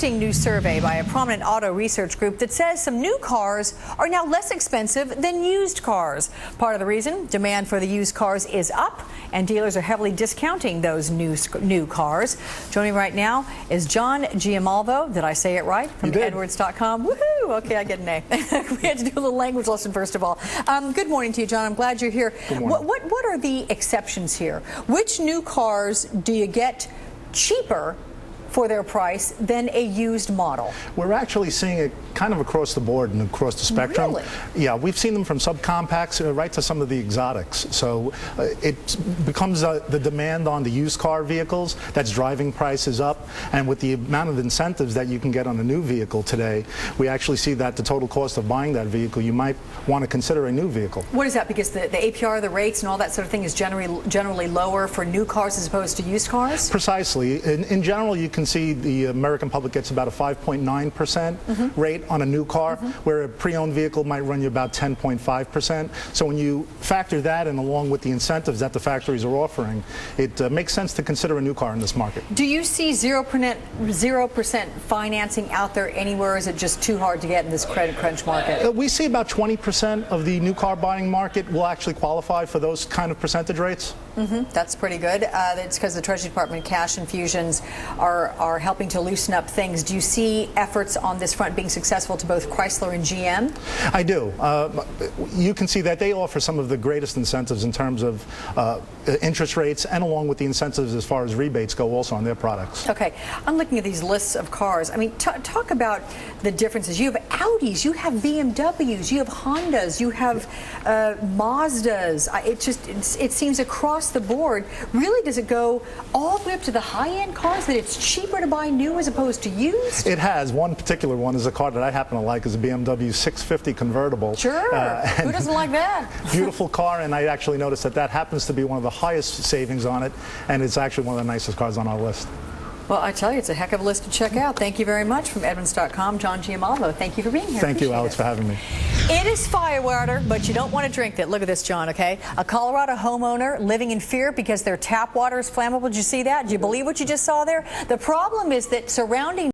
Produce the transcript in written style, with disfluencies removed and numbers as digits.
interesting new survey by a prominent auto research group that says some new cars are now less expensive than used cars. Part of the reason, demand for the used cars is up, and dealers are heavily discounting those new cars. Joining me right now is John Giamalvo. Did I say it right? From Edwards.com. Woohoo! Okay, I get an A. We had to do a little language lesson first of all. Good morning to you, John. I'm glad you're here. Good morning. What are the exceptions here? Which new cars do you get cheaper for their price than a used model? We're actually seeing it kind of across the board and across the spectrum. Really? Yeah, we've seen them from subcompacts right to some of the exotics. So it becomes the demand on the used car vehicles that's driving prices up. And with the amount of incentives that you can get on a new vehicle today, we actually see that the total cost of buying that vehicle, you might want to consider a new vehicle. What is that? Because the APR, the rates, and all that sort of thing is generally lower for new cars as opposed to used cars? Precisely. In general, you can see the American public gets about a 5.9% rate on a new car, where a pre-owned vehicle might run you about 10.5%. So when you factor that in along with the incentives that the factories are offering, it makes sense to consider a new car in this market. Do you see 0% financing out there anywhere? Or is it just too hard to get in this credit crunch market? We see about 20% of the new car buying market will actually qualify for those kind of percentage rates. That's pretty good. It's because the Treasury Department cash infusions are helping to loosen up things. Do you see efforts on this front being successful to both Chrysler and GM? I do. You can see that they offer some of the greatest incentives in terms of interest rates, and along with the incentives as far as rebates go also on their products. Okay, I'm looking at these lists of cars. I mean, talk about the differences. You have Audis, you have BMWs, you have Hondas, you have Mazdas. It seems across the board. Really, does it go all the way up to the high-end cars that it's cheaper to buy new as opposed to used? It has. One particular one is a car that I happen to like, is a BMW 650 convertible. Sure. Who doesn't like that? Beautiful car, and I actually noticed that happens to be one of the highest savings on it, and it's actually one of the nicest cars on our list. Well, I tell you, it's a heck of a list to check out. Thank you very much. From Edwards.com, John Giamalvo. Thank you for being here. Thank you, Alex, for having me. It is firewater, but you don't want to drink it. Look at this, John, okay? A Colorado homeowner living in fear because their tap water is flammable. Did you see that? Do you believe what you just saw there? The problem is that surrounding